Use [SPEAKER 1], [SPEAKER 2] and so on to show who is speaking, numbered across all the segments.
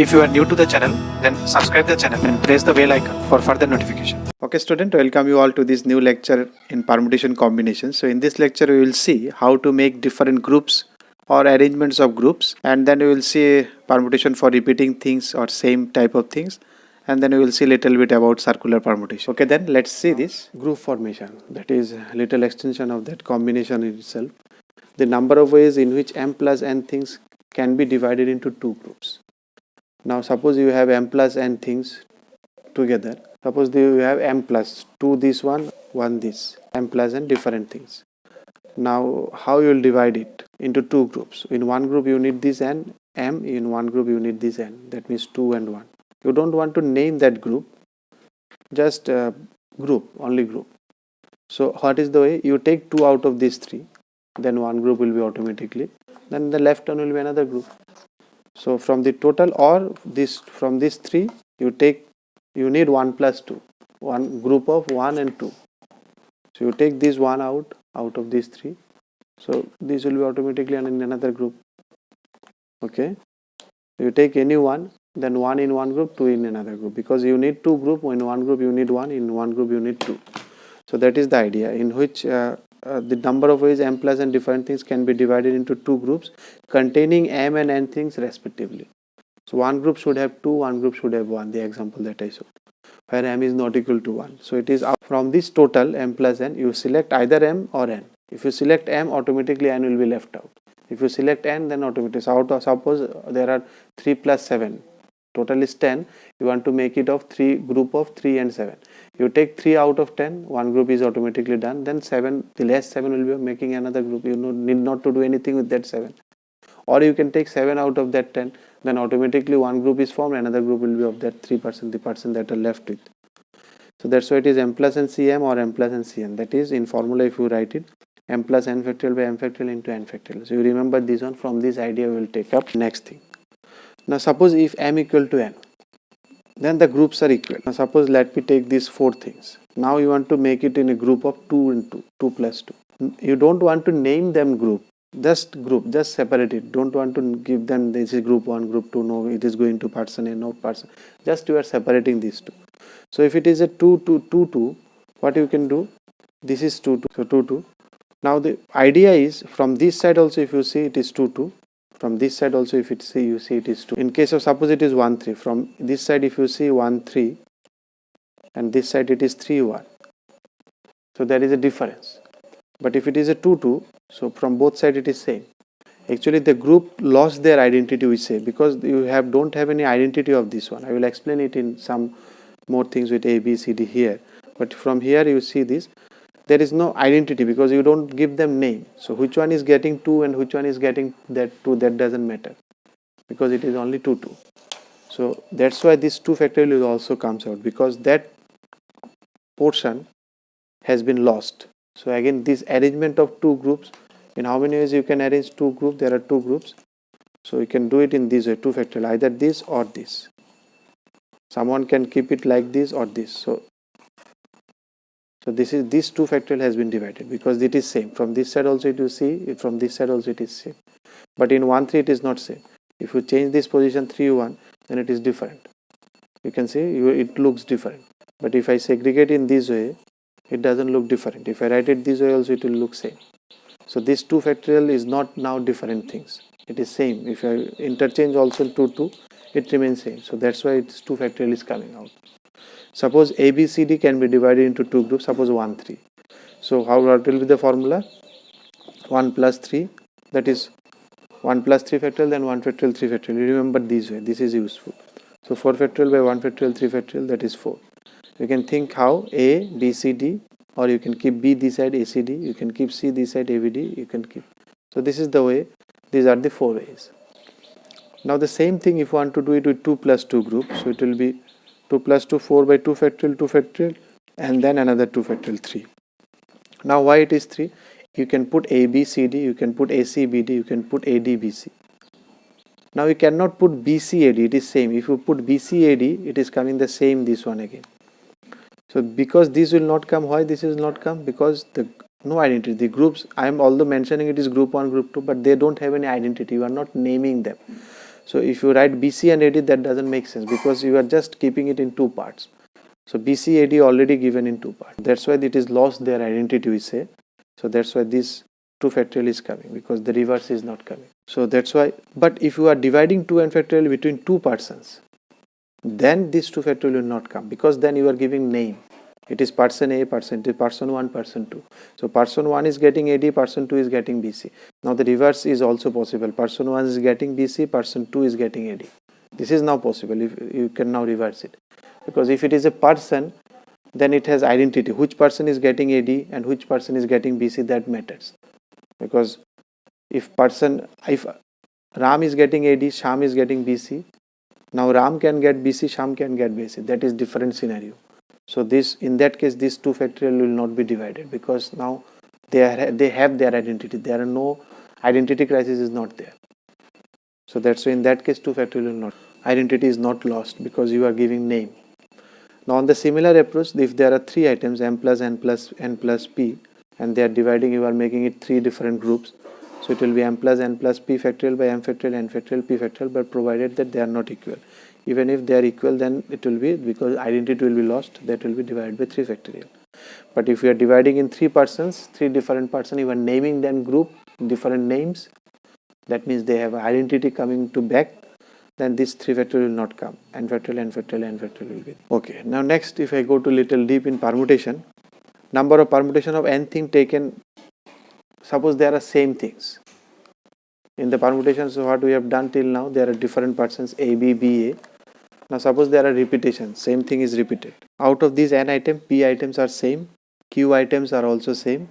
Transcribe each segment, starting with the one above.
[SPEAKER 1] If you are new to the channel, then subscribe the channel and press the bell icon for further notification. Okay student, welcome you all to this new lecture in permutation combination. So in this lecture we will see how to make different groups or arrangements of groups, and then we will see permutation for repeating things or same type of things, and then we will see little bit about circular permutation. Okay, then let's see this group formation, that is little extension of that combination itself. The number of ways in which m plus n things can be divided into two groups. Now suppose you have m plus n things together. Suppose you have m plus 2 this one this, m plus n different things. Now how you will divide it into two groups? In one group you need this n m, in one group you need this n, that means 2 and 1. You don't want to name that group, just group, only group. So what is the way? You take 2 out of these 3, then one group will be automatically, then the left one will be another group. So from the total, or this from these 3 you need 1 plus 2, one group of 1 and 2. So you take this 1 out of these 3, so this will be automatically in another group. Okay, you take any one, then 1 in one group, 2 in another group, because you need 2 group. In one group you need 1, in one group you need 2. So that is the idea, in which the number of ways m plus n different things can be divided into two groups containing m and n things respectively. So one group should have 2, one group should have 1, the example that I showed, where m is not equal to 1. So it is from this total m plus n, you select either m or n. If you select m, automatically n will be left out. If you select n, then automatically, suppose there are 3 plus 7, total is 10, you want to make it of group of 3 and 7. You take 3 out of 10, one group is automatically done, then 7, the last 7 will be making another group. You need not to do anything with that 7. Or you can take 7 out of that 10, then automatically one group is formed, another group will be of that 3%, the person that are left with. So that's why it is m plus n cm or m plus n cn. That is, in formula if you write it, m plus n factorial by m factorial into n factorial. So you remember this one. From this idea we will take up next thing. Now suppose if m equal to n, then the groups are equal. Now suppose let me take these 4 things. Now you want to make it in a group of 2 and 2, 2 plus 2. You don't want to name them group, just separate it. Don't want to give them this is group 1, group 2, no, it is going to person A, no person. Just you are separating these two. So if it is a 2, 2, 2, 2, what you can do? This is 2, 2, so 2, 2. Now the idea is, from this side also if you see it is 2, 2. From this side also if you see it is 2. In case of suppose it is 1, 3. From this side if you see 1, 3, and this side it is 3, 1. So there is a difference. But if it is a 2, 2, so from both sides it is same. Actually the group lost their identity, we say, because you don't have any identity of this one. I will explain it in some more things with A, B, C, D here. But from here you see this, there is no identity because you don't give them name. So which one is getting 2 and which one is getting that 2, that doesn't matter, because it is only 2, 2. So that's why this 2 factorial also comes out, because that portion has been lost. So again, this arrangement of two groups, in how many ways you can arrange two groups? There are two groups. So you can do it in this way, 2 factorial, either this or this. Someone can keep it like this or this. So this 2 factorial has been divided because it is same. From this side also it you see, from this side also it is same. But in 1, 3 it is not same. If you change this position 3, 1, then it is different. You can see it looks different. But if I segregate in this way, it doesn't look different. If I write it this way also it will look same. So this 2 factorial is not now different things. It is same. If I interchange also 2, 2, it remains same. So that's why it's 2 factorial is coming out. Suppose A, B, C, D can be divided into two groups. Suppose 1, 3. So what will be the formula? 1 plus 3, that is 1 plus 3 factorial, then 1 factorial, 3 factorial. You remember this way. This is useful. So 4 factorial by 1 factorial, 3 factorial, that is 4. You can think how A, B, C, D, or you can keep B this side, A, C, D. You can keep C this side, A, B, D. You can keep. So this is the way. These are the 4 ways. Now the same thing if you want to do it with 2 plus 2 groups. So it will be 2 plus 2, 4 by 2 factorial, and then another 2 factorial, 3. Now why it is 3? You can put A, B, C, D, you can put A, C, B, D, you can put A, D, B, C. Now you cannot put B, C, A, D, it is same. If you put B, C, A, D, it is coming the same this one again. So because this will not come, why this will not come? Because no identity. The groups, I am although mentioning it is group 1, group 2, but they don't have any identity. You are not naming them. So if you write BC and AD, that doesn't make sense because you are just keeping it in two parts. So BC AD already given in two parts. That's why it is lost their identity, we say. So that's why this 2 factorial is coming, because the reverse is not coming. So that's why. But if you are dividing 2 and factorial between two persons, then this 2 factorial will not come, because then you are giving name. It is person A, person 1, person 2. So person 1 is getting AD, person 2 is getting BC. Now the reverse is also possible. Person 1 is getting BC, person 2 is getting AD. This is now possible. If you can now reverse it, because if it is a person, then it has identity. Which person is getting AD and which person is getting BC, that matters. Because if Ram is getting AD, Sham is getting BC, now Ram can get BC, Sham can get BC. That is different scenario. So this, in that case, this 2 factorial will not be divided, because now they have their identity. There are no identity crisis is not there. So that's why in that case 2 factorial will not. Identity is not lost because you are giving name. Now on the similar approach, if there are 3 items, m plus n plus n plus p, and they are dividing, you are making it 3 different groups. So it will be m plus n plus p factorial by m factorial, n factorial, p factorial, but provided that they are not equal. Even if they are equal, then it will be, because identity will be lost, that will be divided by 3 factorial. But if you are dividing in 3 persons, 3 different persons, you are naming them group, different names, that means they have identity coming to back, then this 3 factorial will not come. N factorial, n factorial, n factorial will be. Okay, now next, if I go to little deep in permutation, number of permutation of n thing taken, suppose there are same things. In the permutation, so what we have done till now, there are different persons A, B, B, A. Now suppose there are repetitions, same thing is repeated. Out of these n items, P items are same, Q items are also same,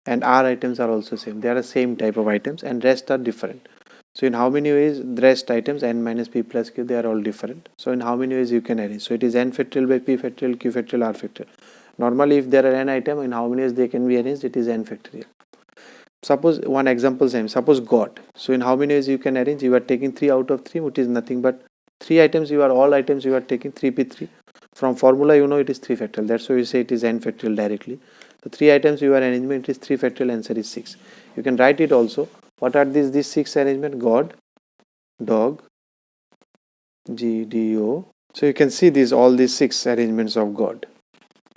[SPEAKER 1] and R items are also same. They are the same type of items, and rest are different. So in how many ways the rest items, n minus P plus Q, they are all different. So in how many ways you can arrange? So it is n factorial by P factorial, Q factorial, R factorial. Normally if there are n items, in how many ways they can be arranged? It is n factorial. Suppose one example same, suppose God. So in how many ways you can arrange? You are taking 3 out of 3, which is nothing but 3 items, all items you are taking 3p3. From formula you know it is 3 factorial. That's why you say it is n factorial directly. So 3 items your arrangement is 3 factorial, answer is 6. You can write it also. What are these 6 arrangement? God, dog, GDO. So you can see all these 6 arrangements of God.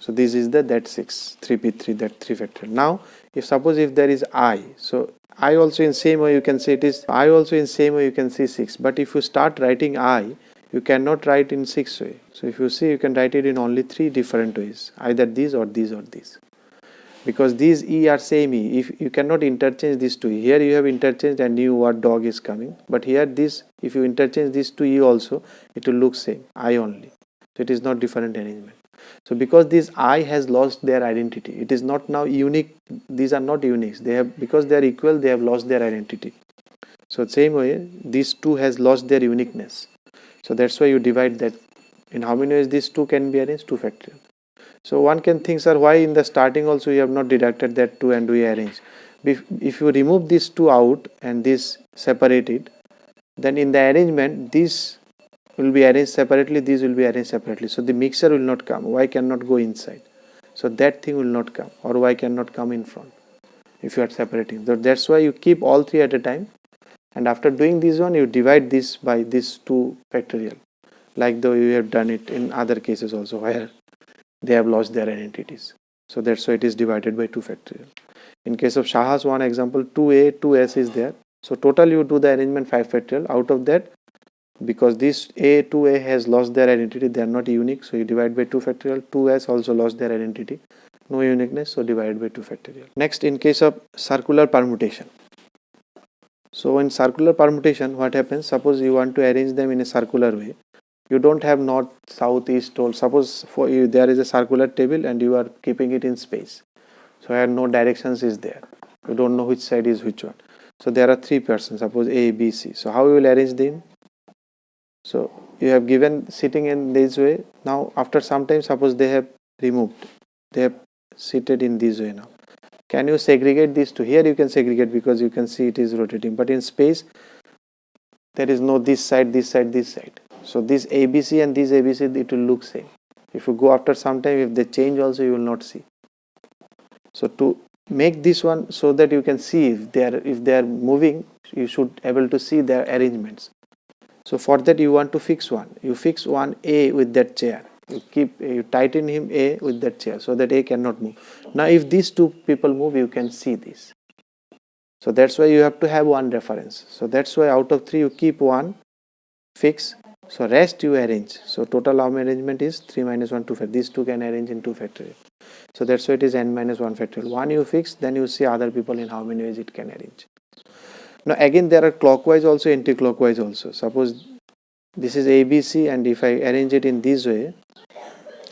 [SPEAKER 1] So this is that 6, 3p3, that 3 factorial. Now if suppose if there is I, so I also in same way you can say it is I also in same way you can see 6. But if you start writing I, you cannot write in 6 way. So if you see, you can write it in only 3 different ways, either these or these or these, because these E are same E. If you cannot interchange these two, here you have interchanged and new word dog is coming, but here this, if you interchange these two E also, it will look same, I only. So it is not different arrangement. So because this I has lost their identity, it is not now unique. These are not uniques. They have, because they are equal, they have lost their identity. So same way, these two has lost their uniqueness. So that's why you divide that. In how many ways these two can be arranged? 2 factorial. So one can think, sir, why in the starting also you have not deducted that 2 and we arrange? If you remove these 2 out and this separated, then in the arrangement this will be arranged separately, these will be arranged separately. So the mixture will not come. Y cannot go inside. So that thing will not come, or Y cannot come in front if you are separating. So that's why you keep all 3 at a time, and after doing this one you divide this by this 2 factorial, like though you have done it in other cases also where they have lost their identities. So that's why it is divided by 2 factorial. In case of Shaha's one example, 2a, 2s is there. So total you do the arrangement 5 factorial. Out of that, because this a, 2a has lost their identity, they are not unique, so you divide by 2 factorial. 2s also lost their identity, no uniqueness, so divide by 2 factorial. Next, in case of circular permutation. So in circular permutation, what happens? Suppose you want to arrange them in a circular way. You don't have north, south, east, or suppose for you there is a circular table and you are keeping it in space. So where no directions is there. You don't know which side is which one. So there are 3 persons, suppose A, B, C. So how you will arrange them? So you have given sitting in this way. Now after some time, suppose they have removed. They have seated in this way now. Can you segregate these two? Here you can segregate because you can see it is rotating. But in space, there is no this side, this side, this side. So this ABC and this ABC, it will look same. If you go after some time, if they change also, you will not see. So to make this one so that you can see if they are moving, you should able to see their arrangements. So for that you want to fix one. You fix one A with that chair. You tighten him A with that chair so that A cannot move. Now if these two people move, you can see this. So that's why you have to have one reference. So that's why out of 3 you keep one fix. So rest you arrange. So total arrangement is 3 minus 1 2 factorial. These two can arrange in 2 factorial. So that's why it is n minus 1 factorial. One you fix, then you see other people in how many ways it can arrange. Now again there are clockwise also, anti-clockwise also. Suppose this is ABC and if I arrange it in this way,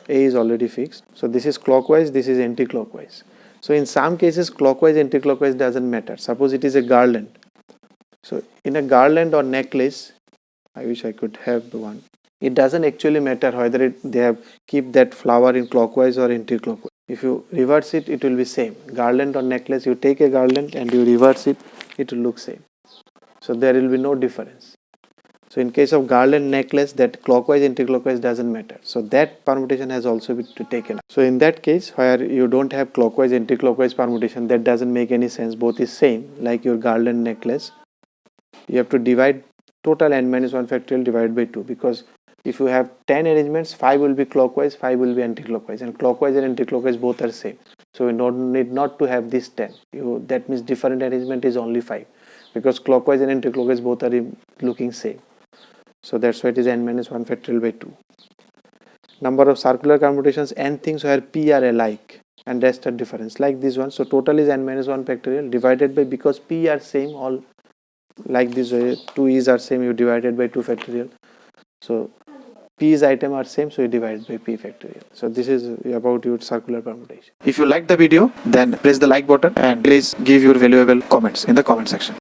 [SPEAKER 1] A is already fixed. So this is clockwise, this is anti-clockwise. So in some cases clockwise, anti-clockwise doesn't matter. Suppose it is a garland. So in a garland or necklace, I wish I could have the one. It doesn't actually matter whether they have keep that flower in clockwise or anti-clockwise. If you reverse it, it will be same. Garland or necklace, you take a garland and you reverse it, it will look same. So there will be no difference. So in case of garland necklace, that clockwise, anti-clockwise doesn't matter. So that permutation has also been taken. So in that case, where you don't have clockwise, anti-clockwise permutation, that doesn't make any sense. Both is same, like your garland necklace. You have to divide total n minus 1 factorial divided by 2, because if you have 10 arrangements, 5 will be clockwise, 5 will be anti-clockwise, and clockwise and anti-clockwise both are same. So we don't need not to have this 10. That means different arrangement is only 5, because clockwise and anti-clockwise both are looking same. So that's why it is n minus 1 factorial by 2. Number of circular commutations, n things where p are alike and rest are different, like this one. So total is n minus 1 factorial divided by, because p are same, all like this way, 2 e's are same, you divided by 2 factorial. So p's item are same, so you divide by p factorial. So this is about your circular permutation. If you like the video, then press the like button and please give your valuable comments in the comment section.